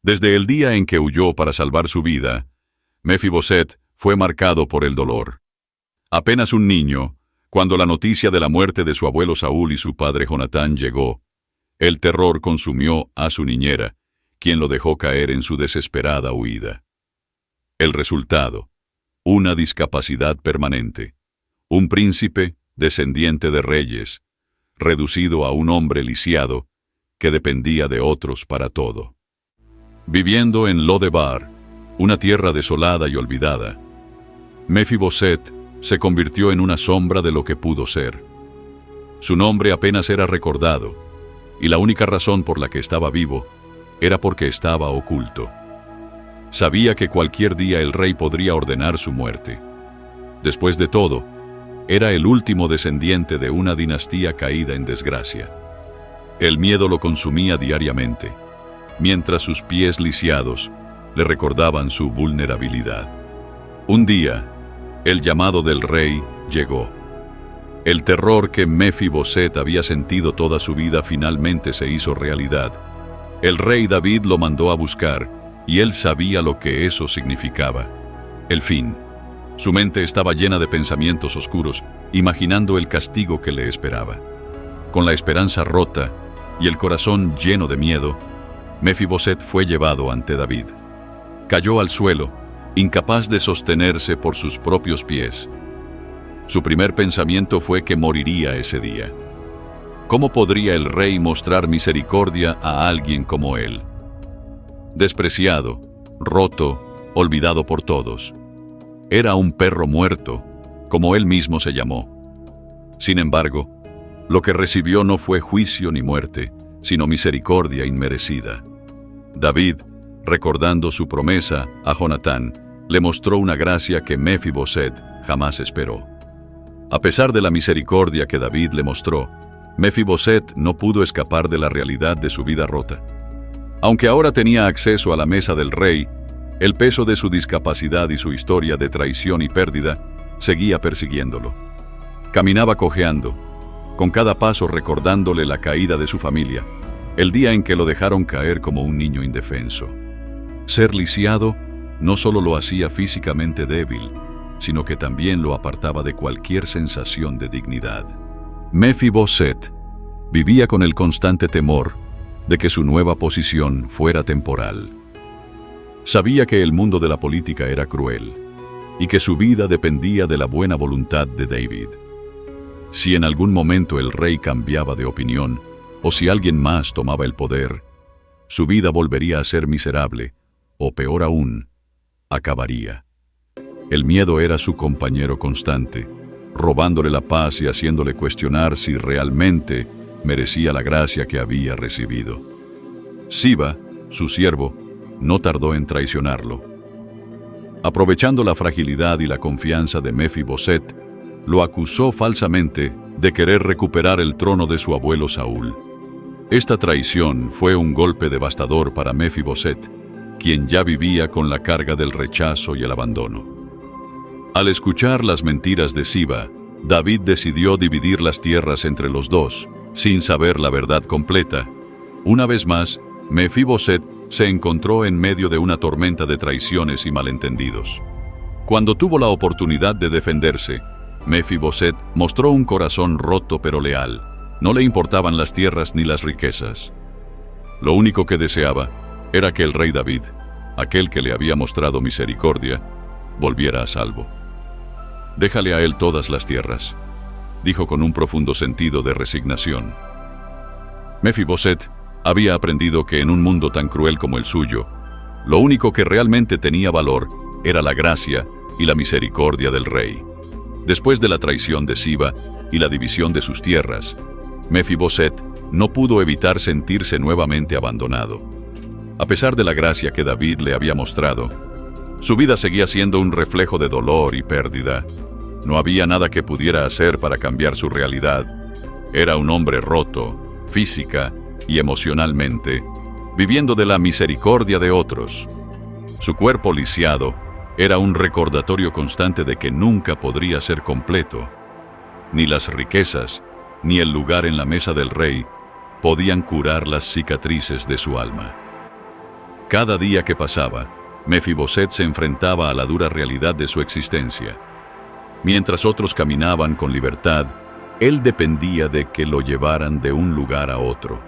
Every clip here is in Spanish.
Desde el día en que huyó para salvar su vida, Mefiboset fue marcado por el dolor. Apenas un niño, cuando la noticia de la muerte de su abuelo Saúl y su padre Jonatán llegó, el terror consumió a su niñera, quien lo dejó caer en su desesperada huida. El resultado: una discapacidad permanente, un príncipe descendiente de reyes, reducido a un hombre lisiado que dependía de otros para todo. Viviendo en Lodebar, una tierra desolada y olvidada, Mefiboset se convirtió en una sombra de lo que pudo ser. Su nombre apenas era recordado, y la única razón por la que estaba vivo era porque estaba oculto. Sabía que cualquier día el rey podría ordenar su muerte. Después de todo, era el último descendiente de una dinastía caída en desgracia. El miedo lo consumía diariamente, mientras sus pies lisiados le recordaban su vulnerabilidad. Un día, el llamado del rey llegó. El terror que Mefiboset había sentido toda su vida finalmente se hizo realidad. El rey David lo mandó a buscar, y él sabía lo que eso significaba. El fin. Su mente estaba llena de pensamientos oscuros, imaginando el castigo que le esperaba. Con la esperanza rota y el corazón lleno de miedo, Mefiboset fue llevado ante David. Cayó al suelo, incapaz de sostenerse por sus propios pies. Su primer pensamiento fue que moriría ese día. ¿Cómo podría el rey mostrar misericordia a alguien como él? Despreciado, roto, olvidado por todos. Era un perro muerto, como él mismo se llamó. Sin embargo, lo que recibió no fue juicio ni muerte, sino misericordia inmerecida. David, recordando su promesa a Jonatán, le mostró una gracia que Mefiboset jamás esperó. A pesar de la misericordia que David le mostró, Mefiboset no pudo escapar de la realidad de su vida rota. Aunque ahora tenía acceso a la mesa del rey, el peso de su discapacidad y su historia de traición y pérdida seguía persiguiéndolo. Caminaba cojeando, con cada paso recordándole la caída de su familia, el día en que lo dejaron caer como un niño indefenso. Ser lisiado no solo lo hacía físicamente débil, sino que también lo apartaba de cualquier sensación de dignidad. Mefiboset vivía con el constante temor de que su nueva posición fuera temporal. Sabía que el mundo de la política era cruel y que su vida dependía de la buena voluntad de David. Si en algún momento el rey cambiaba de opinión o si alguien más tomaba el poder, su vida volvería a ser miserable o, peor aún, acabaría. El miedo era su compañero constante, robándole la paz y haciéndole cuestionar si realmente merecía la gracia que había recibido. Siba, su siervo, no tardó en traicionarlo. Aprovechando la fragilidad y la confianza de Mefiboset, lo acusó falsamente de querer recuperar el trono de su abuelo Saúl. Esta traición fue un golpe devastador para Mefiboset, quien ya vivía con la carga del rechazo y el abandono. Al escuchar las mentiras de Siba, David decidió dividir las tierras entre los dos, sin saber la verdad completa. Una vez más, Mefiboset se encontró en medio de una tormenta de traiciones y malentendidos. Cuando tuvo la oportunidad de defenderse, Mefiboset mostró un corazón roto pero leal. No le importaban las tierras ni las riquezas. Lo único que deseaba era que el rey David, aquel que le había mostrado misericordia, volviera a salvo. «Déjale a él todas las tierras», dijo con un profundo sentido de resignación. Mefiboset había aprendido que en un mundo tan cruel como el suyo, lo único que realmente tenía valor era la gracia y la misericordia del rey. Después de la traición de Siba y la división de sus tierras, Mefiboset no pudo evitar sentirse nuevamente abandonado. A pesar de la gracia que David le había mostrado, su vida seguía siendo un reflejo de dolor y pérdida. No había nada que pudiera hacer para cambiar su realidad. Era un hombre roto, física y emocionalmente, viviendo de la misericordia de otros. Su cuerpo lisiado era un recordatorio constante de que nunca podría ser completo. Ni las riquezas, ni el lugar en la mesa del rey podían curar las cicatrices de su alma. Cada día que pasaba, Mefiboset se enfrentaba a la dura realidad de su existencia. Mientras otros caminaban con libertad, él dependía de que lo llevaran de un lugar a otro.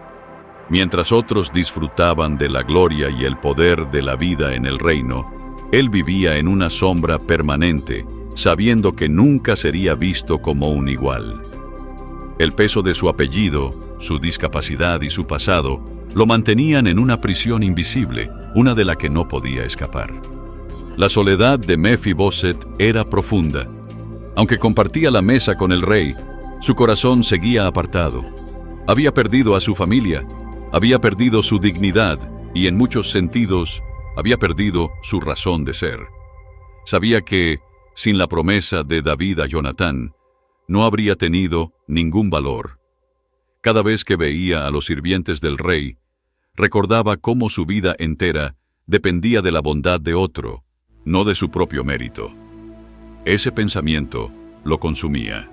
Mientras otros disfrutaban de la gloria y el poder de la vida en el reino, él vivía en una sombra permanente, sabiendo que nunca sería visto como un igual. El peso de su apellido, su discapacidad y su pasado lo mantenían en una prisión invisible, una de la que no podía escapar. La soledad de Mefiboset era profunda. Aunque compartía la mesa con el rey, su corazón seguía apartado. Había perdido a su familia, había perdido su dignidad y en muchos sentidos había perdido su razón de ser. Sabía que, sin la promesa de David a Jonatán, no habría tenido ningún valor. Cada vez que veía a los sirvientes del rey, recordaba cómo su vida entera dependía de la bondad de otro, no de su propio mérito. Ese pensamiento lo consumía.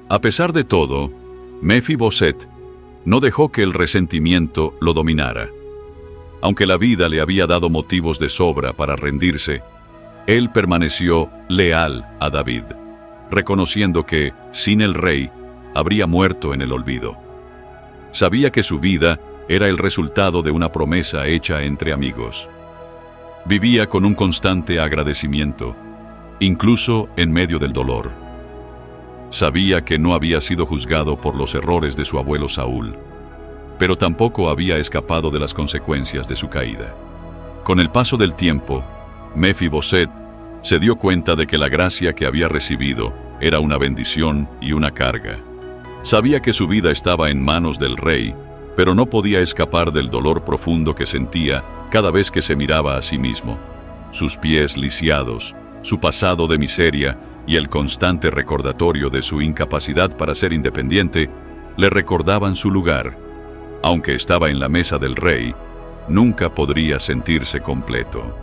A pesar de todo, Mefiboset no dejó que el resentimiento lo dominara. Aunque la vida le había dado motivos de sobra para rendirse, él permaneció leal a David, reconociendo que, sin el rey, habría muerto en el olvido. Sabía que su vida era el resultado de una promesa hecha entre amigos. Vivía con un constante agradecimiento, incluso en medio del dolor. Sabía que no había sido juzgado por los errores de su abuelo Saúl, pero tampoco había escapado de las consecuencias de su caída. Con el paso del tiempo, Mefiboset se dio cuenta de que la gracia que había recibido era una bendición y una carga. Sabía que su vida estaba en manos del rey, pero no podía escapar del dolor profundo que sentía cada vez que se miraba a sí mismo. Sus pies lisiados, su pasado de miseria y el constante recordatorio de su incapacidad para ser independiente le recordaban su lugar. Aunque estaba en la mesa del rey, nunca podría sentirse completo.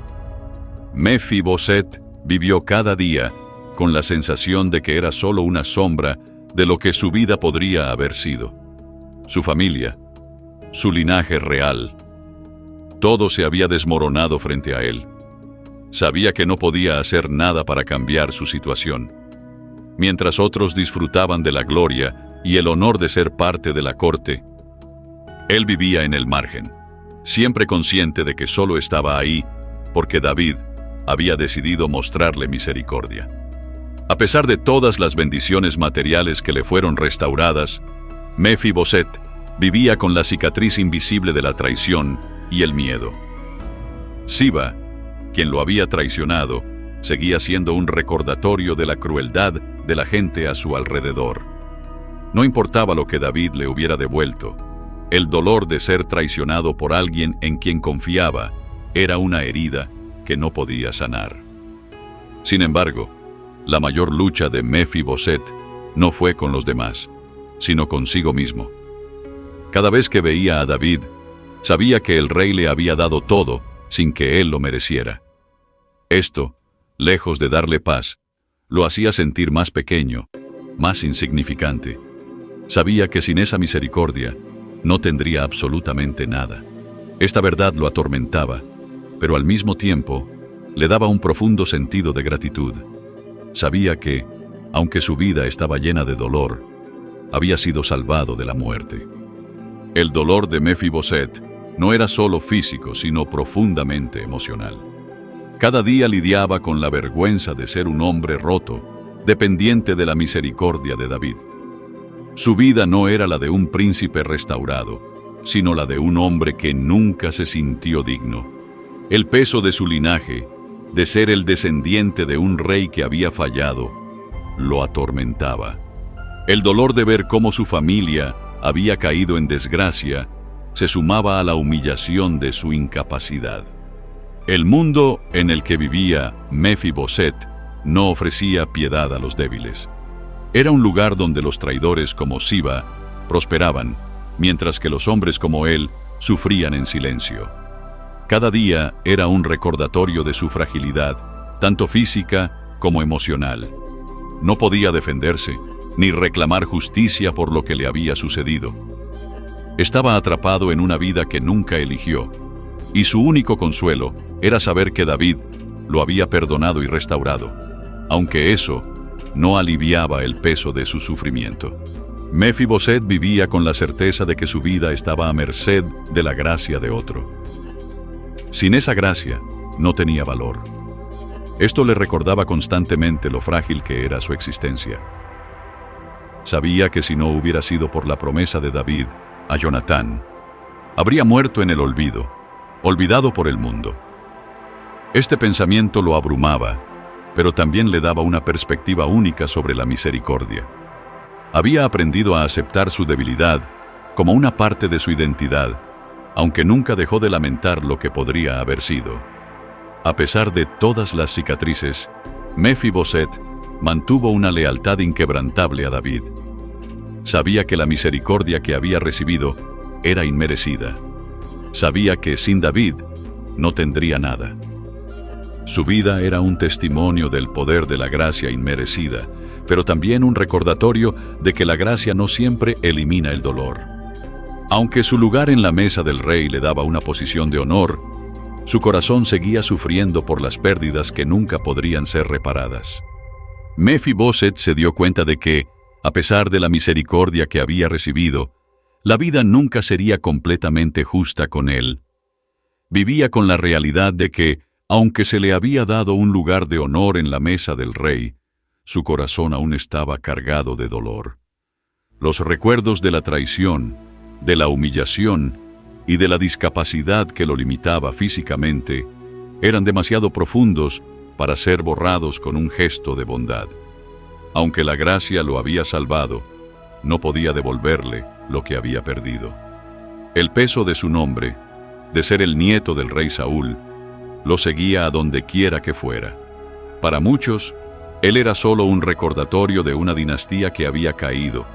Mefiboset vivió cada día con la sensación de que era solo una sombra de lo que su vida podría haber sido. Su familia, su linaje real, todo se había desmoronado frente a él. Sabía que no podía hacer nada para cambiar su situación. Mientras otros disfrutaban de la gloria y el honor de ser parte de la corte, él vivía en el margen, siempre consciente de que solo estaba ahí porque David había decidido mostrarle misericordia. A pesar de todas las bendiciones materiales que le fueron restauradas, Mefiboset vivía con la cicatriz invisible de la traición y el miedo. Siba, quien lo había traicionado, seguía siendo un recordatorio de la crueldad de la gente a su alrededor. No importaba lo que David le hubiera devuelto, el dolor de ser traicionado por alguien en quien confiaba era una herida que no podía sanar. Sin embargo, la mayor lucha de Mefiboset no fue con los demás, sino consigo mismo. Cada vez que veía a David, sabía que el rey le había dado todo sin que él lo mereciera. Esto, lejos de darle paz, lo hacía sentir más pequeño, más insignificante. Sabía que sin esa misericordia no tendría absolutamente nada. Esta verdad lo atormentaba, pero al mismo tiempo le daba un profundo sentido de gratitud. Sabía que, aunque su vida estaba llena de dolor, había sido salvado de la muerte. El dolor de Mefiboset no era solo físico, sino profundamente emocional. Cada día lidiaba con la vergüenza de ser un hombre roto, dependiente de la misericordia de David. Su vida no era la de un príncipe restaurado, sino la de un hombre que nunca se sintió digno. El peso de su linaje, de ser el descendiente de un rey que había fallado, lo atormentaba. El dolor de ver cómo su familia había caído en desgracia se sumaba a la humillación de su incapacidad. El mundo en el que vivía Mefiboset no ofrecía piedad a los débiles. Era un lugar donde los traidores como Siba prosperaban, mientras que los hombres como él sufrían en silencio. Cada día era un recordatorio de su fragilidad, tanto física como emocional. No podía defenderse, ni reclamar justicia por lo que le había sucedido. Estaba atrapado en una vida que nunca eligió, y su único consuelo era saber que David lo había perdonado y restaurado, aunque eso no aliviaba el peso de su sufrimiento. Mefiboset vivía con la certeza de que su vida estaba a merced de la gracia de otro. Sin esa gracia, no tenía valor. Esto le recordaba constantemente lo frágil que era su existencia. Sabía que si no hubiera sido por la promesa de David a Jonatán, habría muerto en el olvido, olvidado por el mundo. Este pensamiento lo abrumaba, pero también le daba una perspectiva única sobre la misericordia. Había aprendido a aceptar su debilidad como una parte de su identidad, aunque nunca dejó de lamentar lo que podría haber sido. A pesar de todas las cicatrices, Mefiboset mantuvo una lealtad inquebrantable a David. Sabía que la misericordia que había recibido era inmerecida. Sabía que sin David no tendría nada. Su vida era un testimonio del poder de la gracia inmerecida, pero también un recordatorio de que la gracia no siempre elimina el dolor. Aunque su lugar en la mesa del rey le daba una posición de honor, su corazón seguía sufriendo por las pérdidas que nunca podrían ser reparadas. Mefiboset se dio cuenta de que, a pesar de la misericordia que había recibido, la vida nunca sería completamente justa con él. Vivía con la realidad de que, aunque se le había dado un lugar de honor en la mesa del rey, su corazón aún estaba cargado de dolor. Los recuerdos de la traición, de la humillación y de la discapacidad que lo limitaba físicamente eran demasiado profundos para ser borrados con un gesto de bondad. Aunque la gracia lo había salvado, no podía devolverle lo que había perdido. El peso de su nombre, de ser el nieto del rey Saúl, lo seguía a donde quiera que fuera. Para muchos, él era solo un recordatorio de una dinastía que había caído,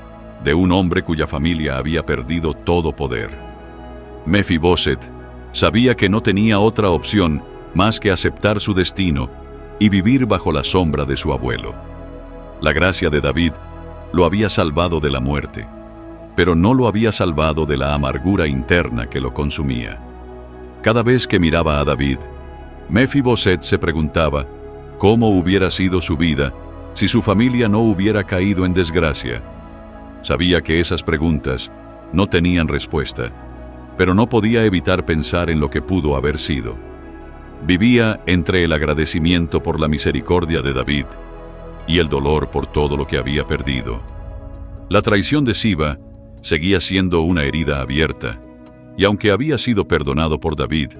de un hombre cuya familia había perdido todo poder. Mefiboset sabía que no tenía otra opción más que aceptar su destino y vivir bajo la sombra de su abuelo. La gracia de David lo había salvado de la muerte, pero no lo había salvado de la amargura interna que lo consumía. Cada vez que miraba a David, Mefiboset se preguntaba cómo hubiera sido su vida si su familia no hubiera caído en desgracia. Sabía que esas preguntas no tenían respuesta, pero no podía evitar pensar en lo que pudo haber sido. Vivía entre el agradecimiento por la misericordia de David y el dolor por todo lo que había perdido. La traición de Siba seguía siendo una herida abierta, y aunque había sido perdonado por David,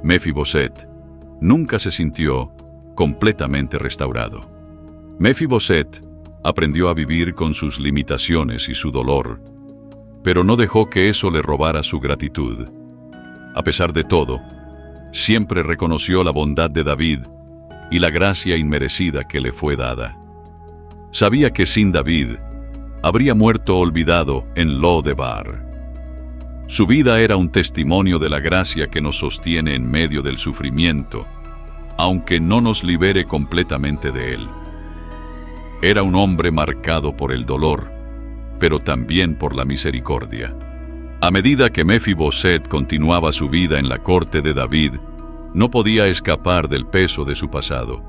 Mefiboset nunca se sintió completamente restaurado. Mefiboset aprendió a vivir con sus limitaciones y su dolor, pero no dejó que eso le robara su gratitud. A pesar de todo, siempre reconoció la bondad de David y la gracia inmerecida que le fue dada. Sabía que sin David habría muerto olvidado en Lo-debar. Su vida era un testimonio de la gracia que nos sostiene en medio del sufrimiento, aunque no nos libere completamente de él. Era un hombre marcado por el dolor, pero también por la misericordia. A medida que Mefiboset continuaba su vida en la corte de David, no podía escapar del peso de su pasado.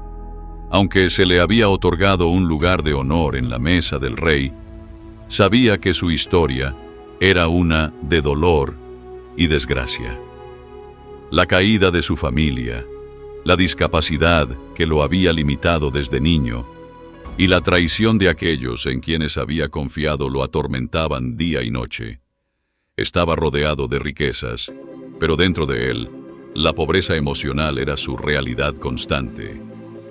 Aunque se le había otorgado un lugar de honor en la mesa del rey, sabía que su historia era una de dolor y desgracia. La caída de su familia, la discapacidad que lo había limitado desde niño, y la traición de aquellos en quienes había confiado lo atormentaban día y noche. Estaba rodeado de riquezas, pero dentro de él, la pobreza emocional era su realidad constante.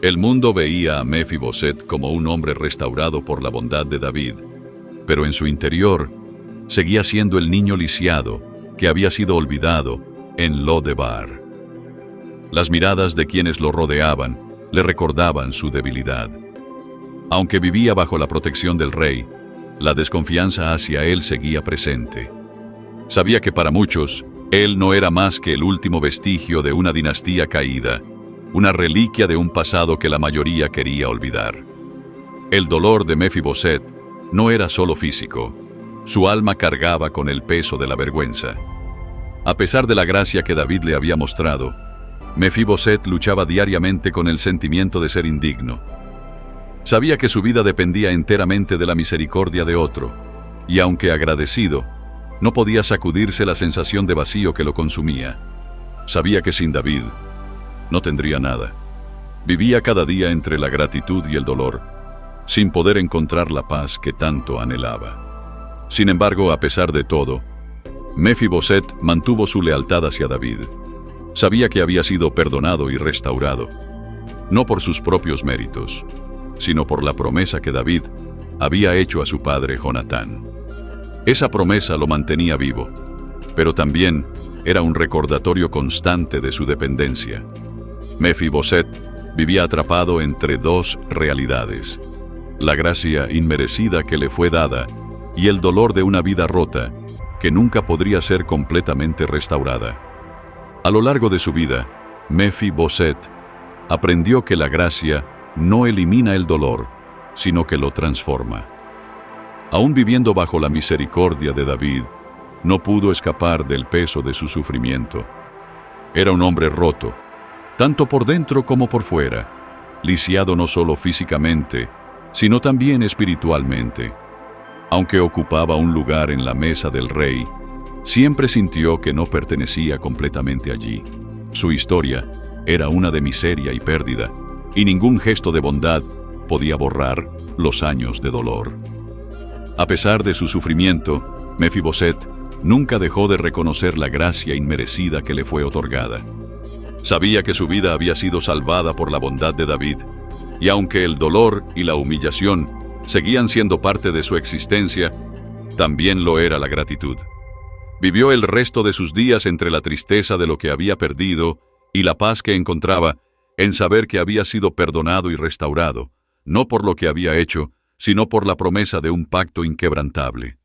El mundo veía a Mefiboset como un hombre restaurado por la bondad de David, pero en su interior seguía siendo el niño lisiado que había sido olvidado en Lo-debar. Las miradas de quienes lo rodeaban le recordaban su debilidad. Aunque vivía bajo la protección del rey, la desconfianza hacia él seguía presente. Sabía que para muchos, él no era más que el último vestigio de una dinastía caída, una reliquia de un pasado que la mayoría quería olvidar. El dolor de Mefiboset no era solo físico, su alma cargaba con el peso de la vergüenza. A pesar de la gracia que David le había mostrado, Mefiboset luchaba diariamente con el sentimiento de ser indigno. Sabía que su vida dependía enteramente de la misericordia de otro, y aunque agradecido, no podía sacudirse la sensación de vacío que lo consumía. Sabía que sin David no tendría nada. Vivía cada día entre la gratitud y el dolor, sin poder encontrar la paz que tanto anhelaba. Sin embargo, a pesar de todo, Mefiboset mantuvo su lealtad hacia David. Sabía que había sido perdonado y restaurado, no por sus propios méritos, sino por la promesa que David había hecho a su padre Jonatán. Esa promesa lo mantenía vivo, pero también era un recordatorio constante de su dependencia. Mefiboset vivía atrapado entre dos realidades: la gracia inmerecida que le fue dada y el dolor de una vida rota que nunca podría ser completamente restaurada. A lo largo de su vida, Mefiboset aprendió que la gracia no elimina el dolor, sino que lo transforma. Aún viviendo bajo la misericordia de David, no pudo escapar del peso de su sufrimiento. Era un hombre roto, tanto por dentro como por fuera, lisiado no solo físicamente, sino también espiritualmente. Aunque ocupaba un lugar en la mesa del rey, siempre sintió que no pertenecía completamente allí. Su historia era una de miseria y pérdida, y ningún gesto de bondad podía borrar los años de dolor. A pesar de su sufrimiento, Mefiboset nunca dejó de reconocer la gracia inmerecida que le fue otorgada. Sabía que su vida había sido salvada por la bondad de David, y aunque el dolor y la humillación seguían siendo parte de su existencia, también lo era la gratitud. Vivió el resto de sus días entre la tristeza de lo que había perdido y la paz que encontraba en saber que había sido perdonado y restaurado, no por lo que había hecho, sino por la promesa de un pacto inquebrantable.